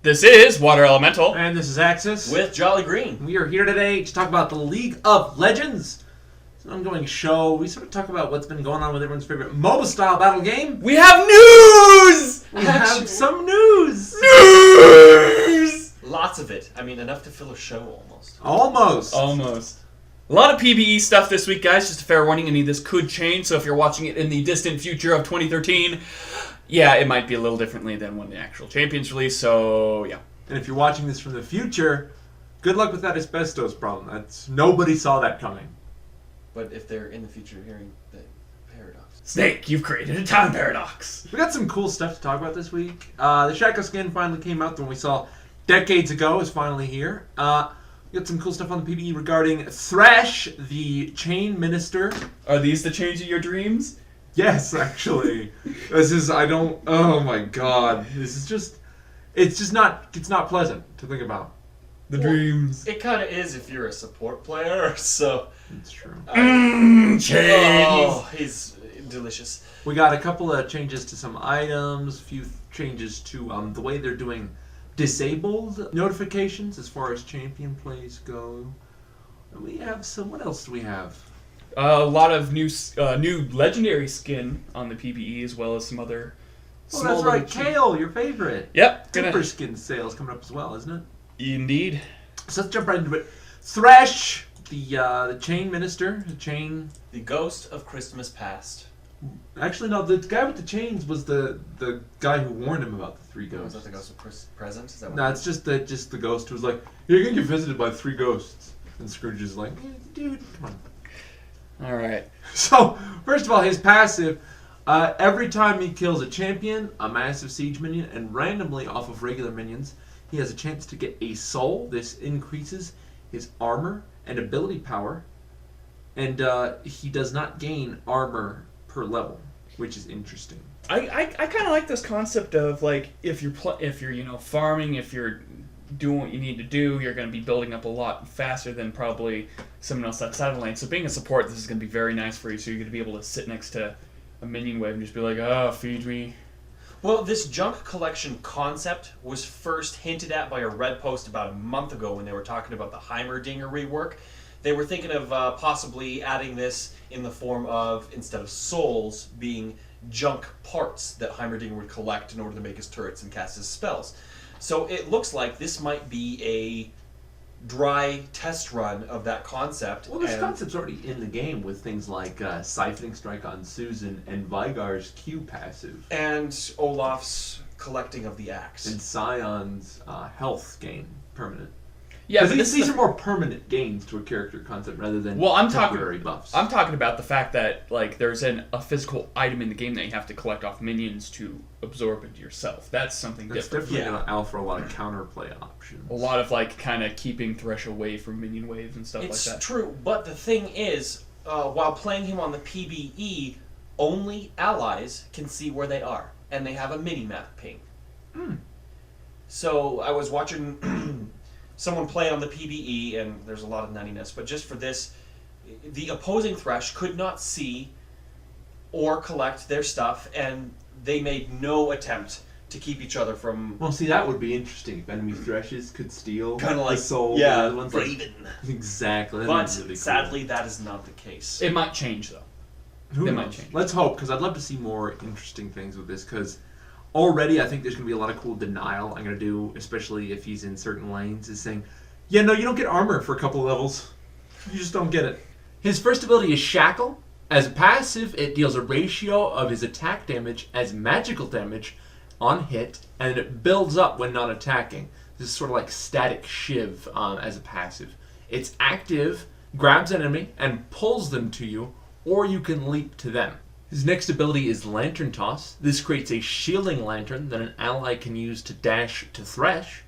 This is Water Elemental. And this is Axis. With Jolly Green. We are here today to talk about the League of Legends. It's an ongoing show. We sort of talk about what's been going on with everyone's favorite MOBA-style battle game. We have news! We have some news! News! Lots of it. I mean, enough to fill a show almost. Almost. A lot of PBE stuff this week, guys. Just a fair warning, any of this could change. So if you're watching it in the distant future of 2013, yeah, it might be a little differently than when the actual Champions release. So, yeah. And if you're watching this from the future, good luck with that asbestos problem. Nobody saw that coming. But if they're in the future hearing the paradox. Snake, you've created a time paradox. We got some cool stuff to talk about this week. The Shaco skin finally came out. The one we saw decades ago is finally here. We got some cool stuff on the PBE regarding Thresh, the chain minister. Are these the change of your dreams? Yes, actually. Oh my god. It's not pleasant to think about. The dreams. It kind of is if you're a support player, so. It's true. Chains. Oh, he's delicious. We got a couple of changes to some items, a few changes to the way they're doing disabled notifications as far as champion plays go. And we have what else do we have? A lot of new legendary skin on the PBE, as well as some other. Oh, that's right, Kayle, your favorite. Yep. Super skin sales coming up as well, isn't it? Indeed. So let's jump right into it. Thresh, the chain minister, the ghost of Christmas past. Actually, no. The guy with the chains was the guy who warned him about the three ghosts. Was that the ghost of present? Is that what No, it's just the ghost who was like, "You're gonna get visited by three ghosts," and Scrooge is like, "Dude, come on." All right. So first of all, his passive. Every time he kills a champion, a massive siege minion, and randomly off of regular minions, he has a chance to get a soul. This increases his armor and ability power, and he does not gain armor per level, which is interesting. I kind of like this concept of like if you're farming, if you're doing what you need to do, you're going to be building up a lot faster than probably someone else outside of the lane. So being a support, this is going to be very nice for you. So you're going to be able to sit next to a minion wave and just be like, "Oh, feed me." Well, this junk collection concept was first hinted at by a Red Post about a month ago when they were talking about the Heimerdinger rework. They were thinking of possibly adding this in the form of, instead of souls, being junk parts that Heimerdinger would collect in order to make his turrets and cast his spells. So it looks like this might be a dry test run of that concept. Well, this concept's already in the game with things like Siphoning Strike on Susan and Vygar's Q passive. And Olaf's collecting of the axe. And Scion's health gain permanent. Yeah, but these are more permanent gains to a character concept rather than temporary buffs. I'm talking about the fact that like there's a physical item in the game that you have to collect off minions to absorb into yourself. That's something different. Definitely going to offer a lot of counterplay options. A lot of like kind of keeping Thresh away from minion waves and stuff like that. It's true, but the thing is, while playing him on the PBE, only allies can see where they are, and they have a mini-map ping. So I was watching someone play on the PBE, and there's a lot of nuttiness, but just for this, the opposing Thresh could not see or collect their stuff, and they made no attempt to keep each other from... Well, see, that would be interesting if enemy Threshes could steal kind of like the soul. Yeah, the other ones, Raven. Exactly. But really sadly, cool. that is not the case. It might change though. Who knows? Might change. Let's hope, because I'd love to see more interesting things with this, because already I think there's going to be a lot of cool denial I'm going to do, especially if he's in certain lanes, is saying, yeah, no, you don't get armor for a couple of levels. You just don't get it. His first ability is Shackle. As a passive, it deals a ratio of his attack damage as magical damage on hit, and it builds up when not attacking. This is sort of like Static Shiv as a passive. It's active, grabs an enemy, and pulls them to you, or you can leap to them. His next ability is Lantern Toss. This creates a shielding lantern that an ally can use to dash to Thresh.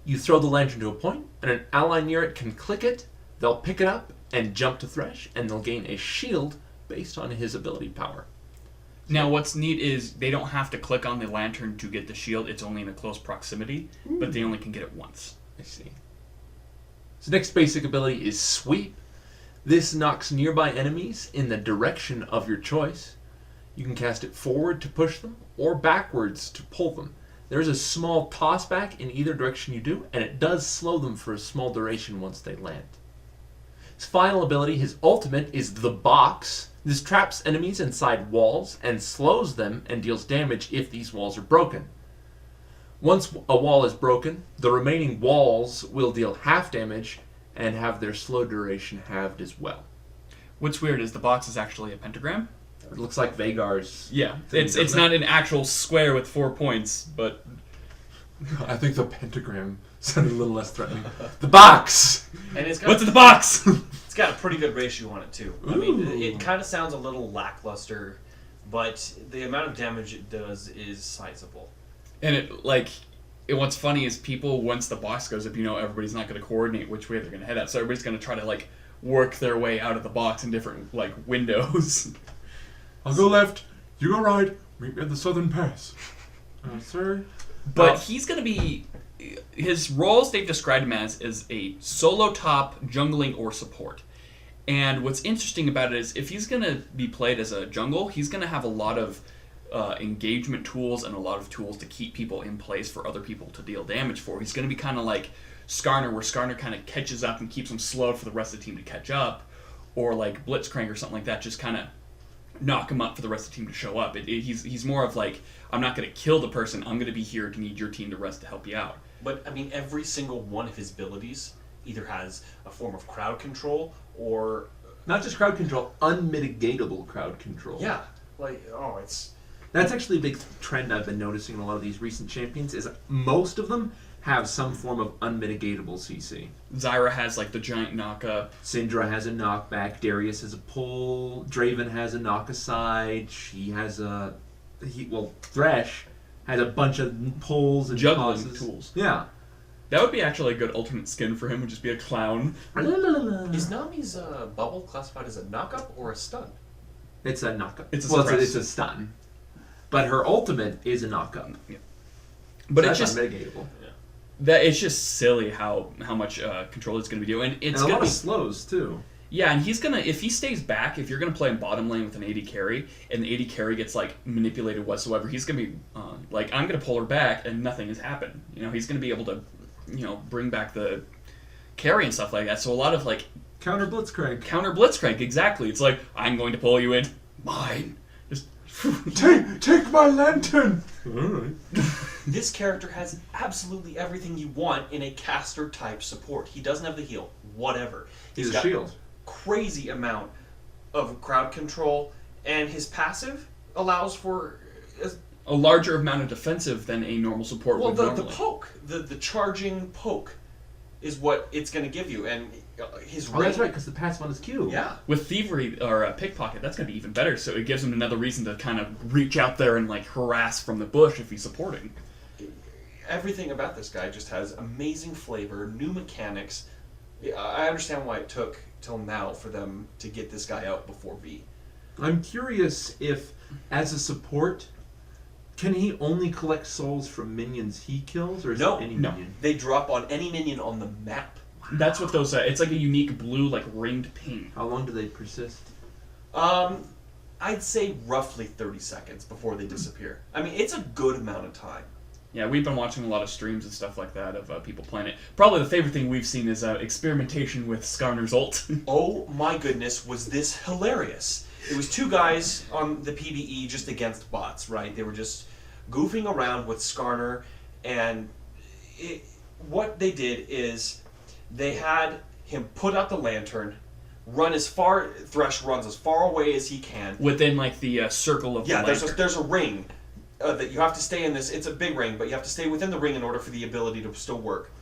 You throw the lantern to a point, and an ally near it can click it, they'll pick it up, and jump to Thresh, and they'll gain a shield based on his ability power. Now, what's neat is they don't have to click on the lantern to get the shield. It's only in a close proximity, but they only can get it once. I see. His next basic ability is Sweep. This knocks nearby enemies in the direction of your choice. You can cast it forward to push them, or backwards to pull them. There's a small toss back in either direction you do, and it does slow them for a small duration once they land. His final ability, his ultimate, is the box. This traps enemies inside walls and slows them and deals damage if these walls are broken. Once a wall is broken, the remaining walls will deal half damage and have their slow duration halved as well. What's weird is the box is actually a pentagram. It looks like Vagar's. Yeah, it's not an actual square with 4 points, but I think the pentagram sounded a little less threatening. The box! And it's got what's in the box? It's got a pretty good ratio on it too. I mean, it kind of sounds a little lackluster, but the amount of damage it does is sizable. And what's funny is people, once the box goes up, everybody's not going to coordinate which way they're going to head out. So everybody's going to try to work their way out of the box in different windows. I'll go left, you go right, meet me at the southern pass. Sir? But he's going to be... His roles they've described him as is a solo top, jungling, or support. And what's interesting about it is if he's going to be played as a jungle, he's going to have a lot of engagement tools and a lot of tools to keep people in place for other people to deal damage for. He's going to be kind of like Skarner, where Skarner kind of catches up and keeps him slowed for the rest of the team to catch up. Or like Blitzcrank or something like that, just kind of knock him up for the rest of the team to show up. He's more of I'm not going to kill the person, I'm going to be here to need your team to rest to help you out. But, I mean, every single one of his abilities either has a form of crowd control or... Not just crowd control, unmitigatable crowd control. Yeah. It's... That's actually a big trend I've been noticing in a lot of these recent champions, is most of them have some form of unmitigatable CC. Zyra has the giant knock-up. Syndra has a knockback. Darius has a pull. Draven has a knock-aside. She has a... Thresh has a bunch of pulls and juggling tosses. tools. Yeah. That would be actually a good alternate skin for him, would just be a clown. Is Nami's bubble classified as a knock-up or a stun? It's a knock-up. It's a stun. But her ultimate is a knock-up. Yeah. But so it's that's just... unmitigatable. That it's just silly how much control it's going to be doing, and it's and a going lot to of be slows too. Yeah, and he's gonna if he stays back, if you're gonna play in bottom lane with an AD carry, and the AD carry gets manipulated whatsoever, he's gonna be I'm gonna pull her back, and nothing has happened. He's gonna be able to bring back the carry and stuff like that. So a lot of counter blitzcrank, exactly. It's I'm going to pull you in, mine. Just take my lantern. All right. This character has absolutely everything you want in a caster type support. He doesn't have the heal, whatever. He's a got shield. Crazy amount of crowd control, and his passive allows for a larger amount of defensive than a normal support would normally. The poke, the charging poke, is what it's going to give you, and his ring. That's right, because the passive on his Q. Yeah. With thievery or pickpocket, that's going to be even better. So it gives him another reason to kind of reach out there and harass from the bush if he's supporting. Everything about this guy just has amazing flavor, new mechanics. I understand why it took till now for them to get this guy out before V. I'm curious if, as a support, can he only collect souls from minions he kills, or is it any minion? They drop on any minion on the map. That's what those. It's like a unique blue, ringed ping. How long do they persist? I'd say roughly 30 seconds before they disappear. I mean, it's a good amount of time. Yeah, we've been watching a lot of streams and stuff like that of people playing it. Probably the favorite thing we've seen is experimentation with Skarner's ult. Oh my goodness, was this hilarious. It was two guys on the PBE just against bots, right? They were just goofing around with Skarner, and what they did is they had him put out the lantern, Thresh runs as far away as he can. Within the circle of the lantern. There's a ring. That you have to stay in this. It's a big ring, but you have to stay within the ring in order for the ability to still work.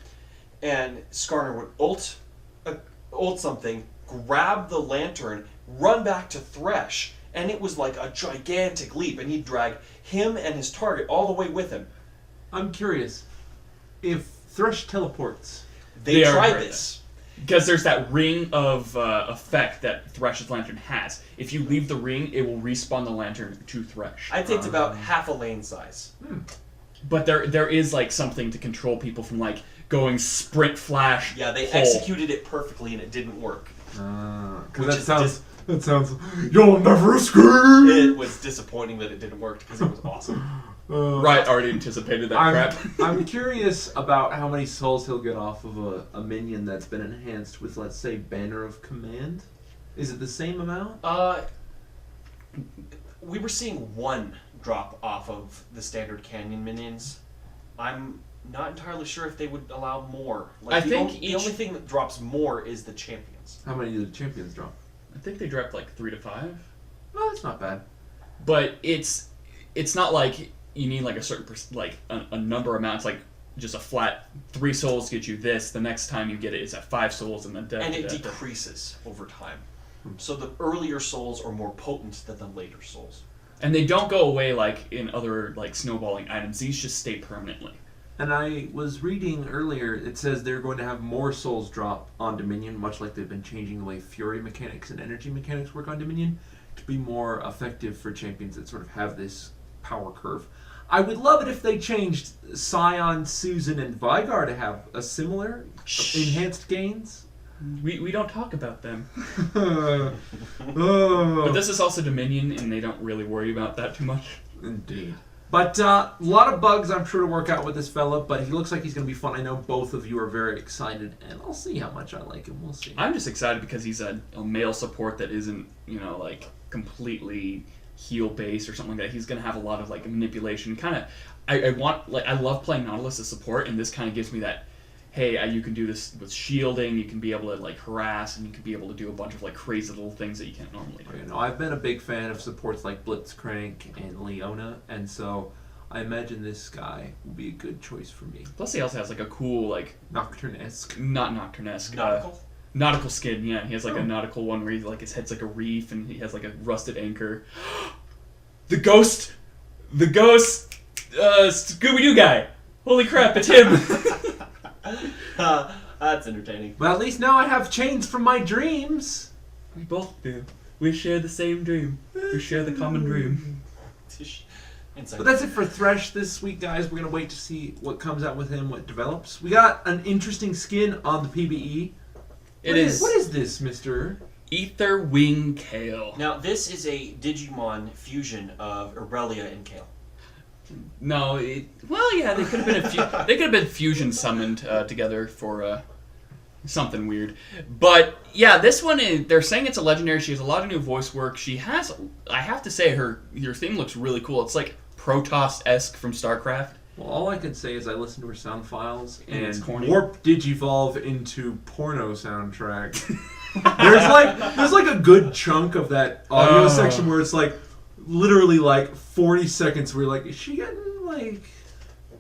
And Skarner would ult something, grab the lantern, run back to Thresh, and it was like a gigantic leap, and he'd drag him and his target all the way with him. I'm curious, if Thresh teleports... They tried this. Because there's that ring of effect that Thresh's lantern has. If you leave the ring, it will respawn the lantern to Thresh. I'd say it's about half a lane size. But there is something to control people from going sprint flash. Yeah, they executed it perfectly and it didn't work. Because that sounds. You'll never escape. It was disappointing that it didn't work because it was awesome. Right, already anticipated that crap. I'm curious about how many souls he'll get off of a minion that's been enhanced with, let's say, Banner of Command. Is it the same amount? We were seeing 1 drop off of the standard canyon minions. I'm not entirely sure if they would allow more. I think the only thing that drops more is the champions. How many do the champions drop? I think they dropped like 3 to 5. No, that's not bad. But it's not like you need like a certain a number amount. It's like just a flat 3 souls get you this. The next time you get it is at 5 souls, and then and it decreases over time. So the earlier souls are more potent than the later souls. And they don't go away like in other like snowballing items. These just stay permanently. And I was reading earlier, it says they're going to have more souls drop on Dominion, much like they've been changing the way Fury mechanics and energy mechanics work on Dominion, to be more effective for champions that sort of have this power curve. I would love it if they changed Scion, Susan, and Vygar to have a similar enhanced gains. We don't talk about them. Oh. But this is also Dominion, and they don't really worry about that too much. Indeed. But a lot of bugs, I'm sure, to work out with this fella, but he looks like he's going to be fun. I know both of you are very excited, and I'll see how much I like him. We'll see. I'm just excited because he's a male support that isn't, like, completely heal-based or something like that. He's going to have a lot of, like, manipulation. Kind of, I love playing Nautilus as support, and this kind of gives me that, hey, you can do this with shielding, you can be able to, like, harass, and you can be able to do a bunch of, like, crazy little things that you can't normally do. I've been a big fan of supports like Blitzcrank and Leona, and so I imagine this guy will be a good choice for me. Plus he also has, like, a cool, like... Nocturne-esque. Not Nocturne-esque. Nautical? Nautical skin, yeah. He has, like, a nautical one where his head's like a reef, and he has, like, a rusted anchor. The ghost, Scooby-Doo guy! Holy crap, it's him! That's entertaining. Well, at least now I have chains from my dreams. We both do. We share the same dream. We share the common dream. But that's it for Thresh this week, guys. We're going to wait to see what comes out with him, what develops. We got an interesting skin on the PBE. What is this, Mr.? Aether Wing Kayle. Now, this is a Digimon fusion of Aurelia and Kayle. No, they could have been fusion summoned together for something weird. But yeah, this one they're saying it's a legendary. She has a lot of new voice work. She has, I have to say, her theme looks really cool. It's like Protoss-esque from StarCraft. Well, all I can say is I listened to her sound files and corny. warp Digivolve into porno soundtrack. there's like a good chunk of that audio section where it's like literally like 40 seconds where you're like, is she getting like...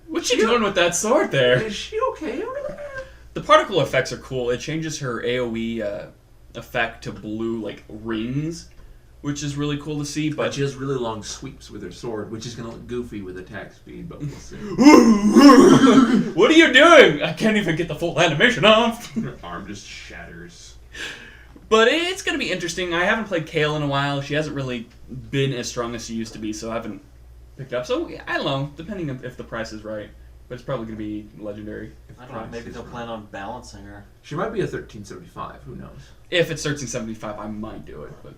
What's she doing with that sword there? Is she okay over there? The particle effects are cool. It changes her AoE effect to blue like rings, which is really cool to see. But she has really long sweeps with her sword, which is going to look goofy with attack speed, but we'll see. What are you doing? I can't even get the full animation off. Her arm just shatters. But it's going to be interesting. I haven't played Kayle in a while. She hasn't really been as strong as she used to be, so I haven't picked up. So, I don't know, depending on if the price is right. But it's probably going to be legendary. I don't know, maybe they'll plan on balancing her. She might be a 1375, who knows? If it's 1375, I might do it. But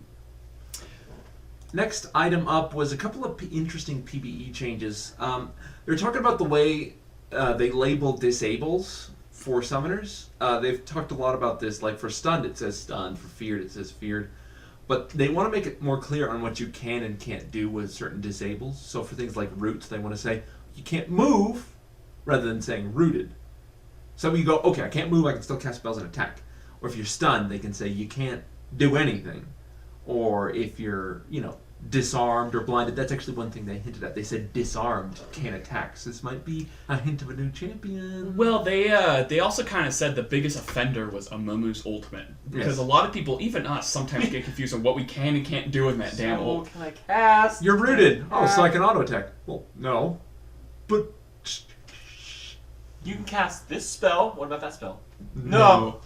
next item up was a couple of interesting PBE changes. They were talking about the way they label disables for summoners. They've talked a lot about this. Like for stunned, it says stunned. For feared, it says feared. But they want to make it more clear on what you can and can't do with certain disables. So for things like roots, they want to say you can't move, rather than saying rooted. So you go, okay, I can't move, I can still cast spells and attack. Or if you're stunned, they can say you can't do anything. Or if you're, disarmed or blinded, that's actually one thing they hinted at. They said disarmed, can't attack. So this might be a hint of a new champion. Well, they also kind of said the biggest offender was Amumu's ultimate. Because a lot of people, even us, sometimes get confused on what we can and can't do with that damn ult. Can I cast? You're rooted. Oh, so I can auto attack. Well, no. But you can cast this spell. What about that spell? No.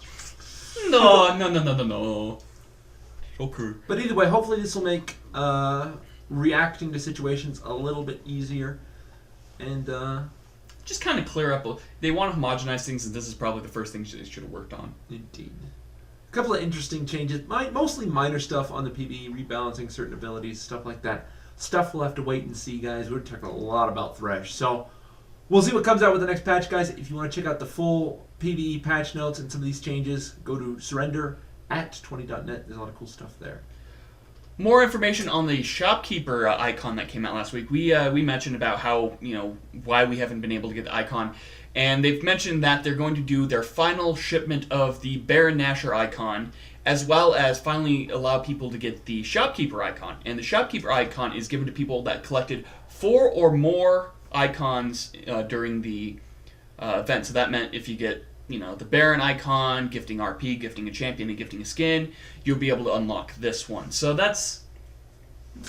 Okay. But either way, hopefully this will make reacting to situations a little bit easier. And just kind of clear up. They want to homogenize things, and this is probably the first thing they should have worked on. Indeed. A couple of interesting changes. Mostly minor stuff on the PBE, rebalancing certain abilities, stuff like that. stuff we'll have to wait and see, guys. We're talking a lot about Thresh. So we'll see what comes out with the next patch, guys. If you want to check out the full PBE patch notes and some of these changes, go to surrender@20.net. There's a lot of cool stuff there. More information on the shopkeeper icon that came out last week. We mentioned about how, why we haven't been able to get the icon. And they've mentioned that they're going to do their final shipment of the Baron Nashor icon, as well as finally allow people to get the shopkeeper icon. And the shopkeeper icon is given to people that collected 4 or more icons during the event. So that meant if you get the Baron icon, gifting RP, gifting a champion, and gifting a skin, you'll be able to unlock this one. So that's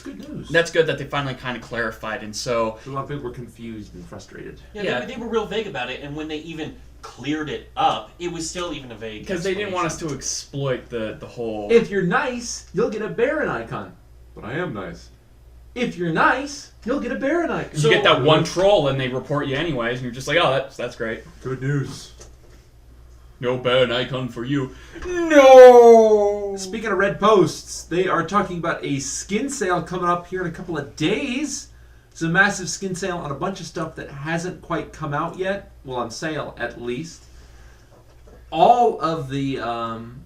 good news. That's good that they finally kind of clarified, and so a lot of people were confused and frustrated. Yeah. They were real vague about it, and when they even cleared it up, it was still even a vague because they didn't want us to exploit the whole. If you're nice, you'll get a Baron icon. But I am nice. If you're nice, you'll get a Baron icon. You get that one troll, and they report you anyways, and you're just like, oh, that's great. Good news. No Baron icon for you. No! Speaking of red posts, they are talking about a skin sale coming up here in a couple of days. It's a massive skin sale on a bunch of stuff that hasn't quite come out yet. Well, on sale, at least. All of the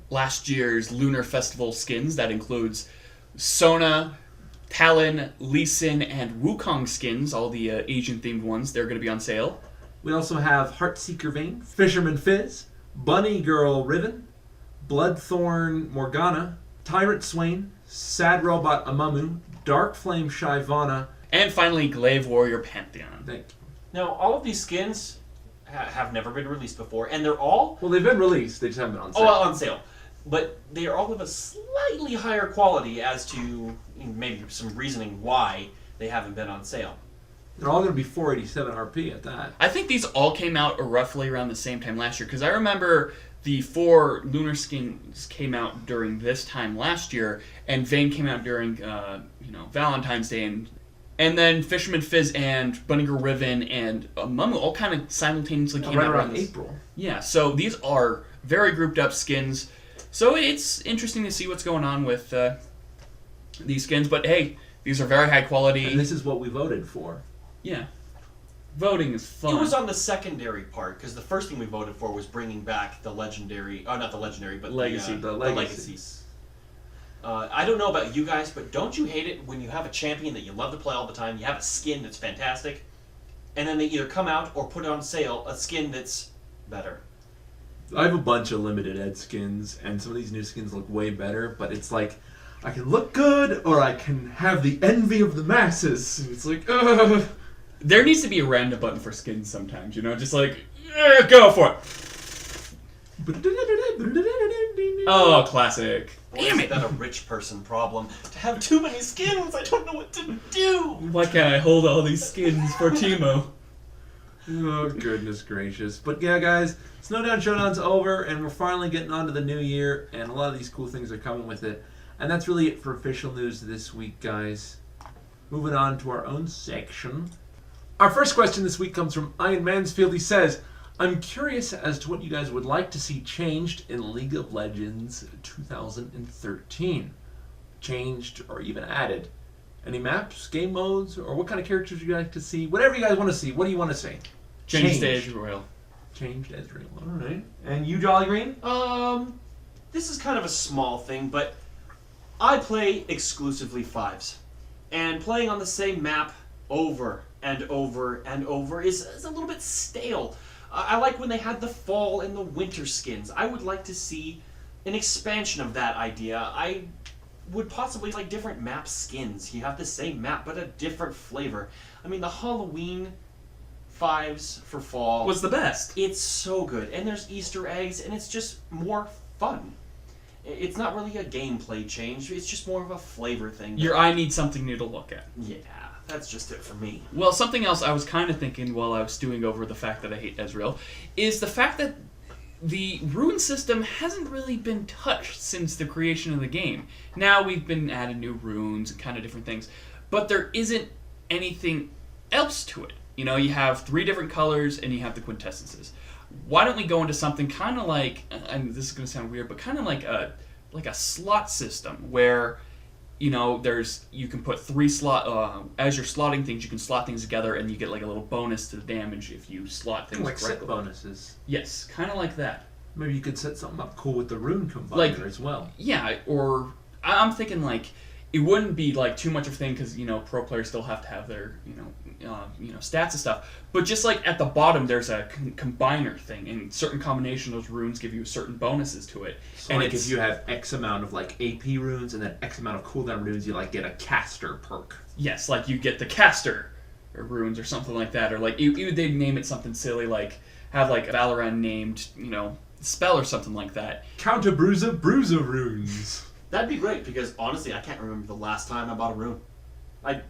last year's Lunar Festival skins, that includes Sona, Talon, Lee Sin, and Wukong skins, all the Asian-themed ones, they're going to be on sale. We also have Heartseeker Vane, Fisherman Fizz, Bunny Girl Riven, Bloodthorn Morgana, Tyrant Swain, Sad Robot Amamu, Dark Flame Shyvana, and finally Glaive Warrior Pantheon. Thank you. Now, all of these skins have never been released before, and they're all... Well, they've been released, they just haven't been on sale. Oh, on sale. But they are all of a slightly higher quality as to maybe some reasoning why they haven't been on sale. They're all going to be 487 RP at that. I think these all came out roughly around the same time last year, because I remember the 4 lunar skins came out during this time last year, and Vane came out during Valentine's Day, and then Fisherman Fizz and Bunny Girl Riven and Mumu all kind of simultaneously came right out around April. Yeah, so these are very grouped up skins. So it's interesting to see what's going on with these skins, but hey, these are very high quality. And this is what we voted for. Yeah. Voting is fun. It was on the secondary part, because the first thing we voted for was bringing back the legendary... Oh, not the legendary, but Legacy. the legacies. I don't know about you guys, but don't you hate it when you have a champion that you love to play all the time, you have a skin that's fantastic, and then they either come out or put on sale a skin that's better? I have a bunch of limited ed skins, and some of these new skins look way better, but it's like, I can look good, or I can have the envy of the masses. And it's like, ugh. There needs to be a random button for skins sometimes, just like, go for it. Oh, classic. Boy, isn't that a rich person problem? To have too many skins, I don't know what to do. Why can't I hold all these skins for Teemo? Oh, goodness gracious. But yeah, guys, Snowdown Showdown's over, and we're finally getting on to the new year, and a lot of these cool things are coming with it. And that's really it for official news this week, guys. Moving on to our own section. Our first question this week comes from Ian Mansfield. He says, I'm curious as to what you guys would like to see changed in League of Legends 2013. Changed or even added. Any maps, game modes, or what kind of characters would you like to see? Whatever you guys want to see. What do you want to see? Changed Ezreal. Changed Ezreal. Alright. And you, Jolly Green? This is kind of a small thing, but I play exclusively 5s. And playing on the same map over and over and over is a little bit stale. I like when they had the fall and the winter skins. I would like to see an expansion of that idea. I would possibly like different map skins. You have the same map, but a different flavor. I mean, the Halloween 5s for fall Was the best. It's so good. And there's Easter eggs, and it's just more fun. It's not really a gameplay change. It's just more of a flavor thing. Your eye needs something new to look at. Yeah, that's just it for me. Well, something else I was kind of thinking while I was stewing over the fact that I hate Ezreal is the fact that the rune system hasn't really been touched since the creation of the game. Now we've been adding new runes and kind of different things, but there isn't anything else to it. You have 3 different colors and you have the quintessences. Why don't we go into something kind of like, and this is going to sound weird, but kind of like a slot system where you can put 3 slot as you're slotting things, you can slot things together, and you get like a little bonus to the damage if you slot things like correctly. set bonuses. Yes, kind of like that. Maybe you could set something up cool with the rune combiner as well. Yeah, or I'm thinking like it wouldn't be like too much of a thing because pro players still have to have their stats and stuff. But just like at the bottom, there's a combiner thing, and certain combination of those runes give you certain bonuses to it. So and like if you have X amount of like AP runes and then X amount of cooldown runes, you like get a caster perk. Yes, like you get the caster runes or something like that, or like they'd name it something silly like have like Valorant named spell or something like that. Counter bruiser runes. That'd be great because honestly, I can't remember the last time I bought a rune. A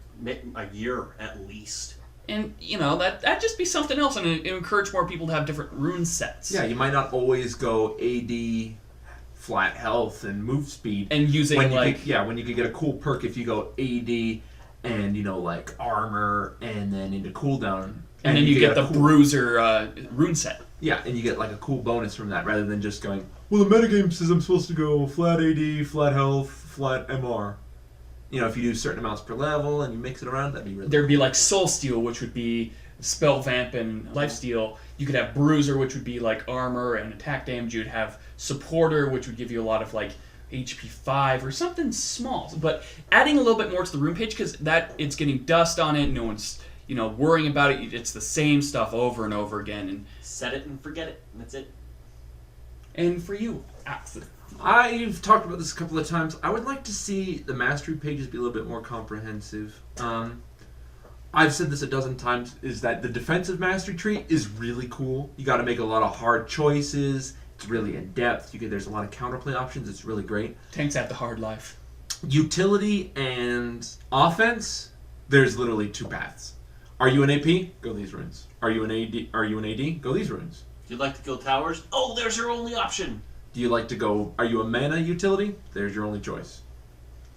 year at least. And that'd just be something else, and it encourage more people to have different rune sets. Yeah, you might not always go AD, flat health, and move speed. And using when you could get a cool perk if you go AD and like armor and then into cooldown. And then you get the bruiser rune set. Yeah, and you get like a cool bonus from that rather than just going, well, the metagame says I'm supposed to go flat AD, flat health, flat MR. If you do certain amounts per level and you mix it around, that'd be really There'd be like Soul Steal, which would be Spell Vamp and Lifesteal. You could have Bruiser, which would be like armor and attack damage. You'd have Supporter, which would give you a lot of like HP 5 or something small. But adding a little bit more to the rune page, because it's getting dust on it, no one's worrying about it. It's the same stuff over and over again. And set it and forget it, and that's it. And for you, I've talked about this a couple of times. I would like to see the mastery pages be a little bit more comprehensive. I've said this a dozen times, is that the defensive mastery tree is really cool. You got to make a lot of hard choices. It's really in depth. There's a lot of counterplay options. It's really great. Tanks have the hard life. Utility and offense, there's literally 2 paths. Are you an AP? Go these runes. Are you an AD? Go these runes. Do you like to kill towers? Oh, there's your only option. Do you like to go, are you a mana utility? There's your only choice.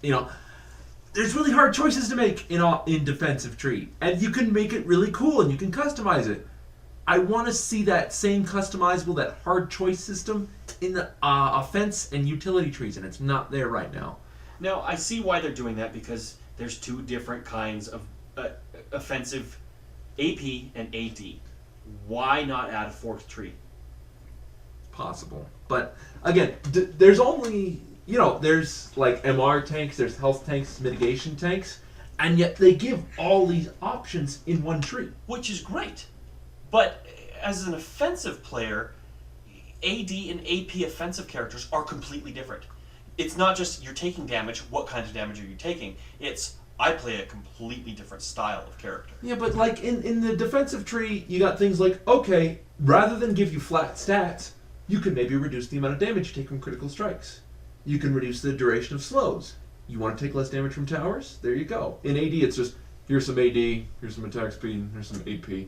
There's really hard choices to make in defensive tree. And you can make it really cool and you can customize it. I want to see that same customizable, that hard choice system in the offense and utility trees, and it's not there right now. Now, I see why they're doing that because there's 2 different kinds of offensive AP and AD. Why not add a 4th tree? Possible. But again, there's only, there's like MR tanks, there's health tanks, mitigation tanks, and yet they give all these options in one tree. Which is great. But as an offensive player, AD and AP offensive characters are completely different. It's not just you're taking damage, what kind of damage are you taking? It's I play a completely different style of character. Yeah, but like in the defensive tree, you got things like, okay, rather than give you flat stats, you can maybe reduce the amount of damage you take from critical strikes. You can reduce the duration of slows. You want to take less damage from towers? There you go. In AD, it's just, here's some AD, here's some attack speed, here's some AP.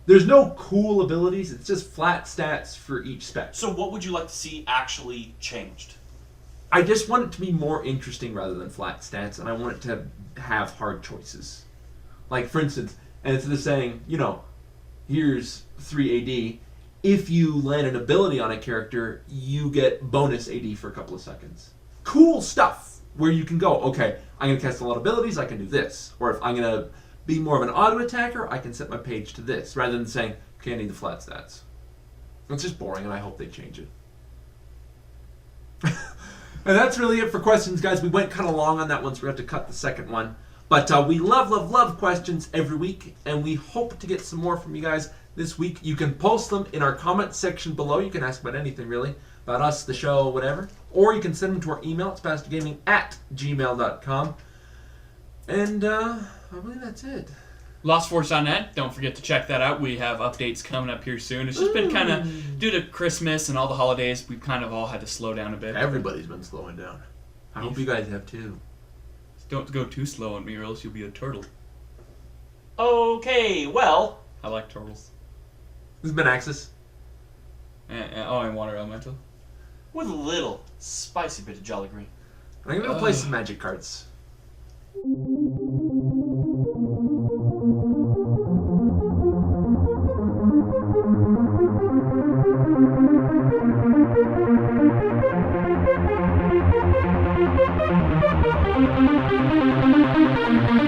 There's no cool abilities, it's just flat stats for each spec. So what would you like to see actually changed? I just want it to be more interesting rather than flat stats, and I want it to have hard choices. Like, for instance, and instead of saying, here's 3 AD, if you land an ability on a character, you get bonus AD for a couple of seconds. Cool stuff, where you can go, okay, I'm going to cast a lot of abilities, I can do this. Or if I'm going to be more of an auto-attacker, I can set my page to this, rather than saying, okay, I need the flat stats. It's just boring, and I hope they change it. And that's really it for questions, guys. We went kind of long on that one, so we have to cut the second one. But we love questions every week, and we hope to get some more from you guys this week. You can post them in our comment section below. You can ask about anything, really, about us, the show, whatever. Or you can send them to our email. It's pastorgaming@gmail.com. And I believe that's it. LostForce.net, don't forget to check that out. We have updates coming up here soon. It's just been kind of, due to Christmas and all the holidays, we've kind of all had to slow down a bit. Everybody's been slowing down. I hope you guys have too. Don't go too slow on me or else you'll be a turtle. Okay, well... I like turtles. This has been Axis. And Water Elemental. With a little spicy bit of Jolly Green. I'm going to go play some magic cards. Bye.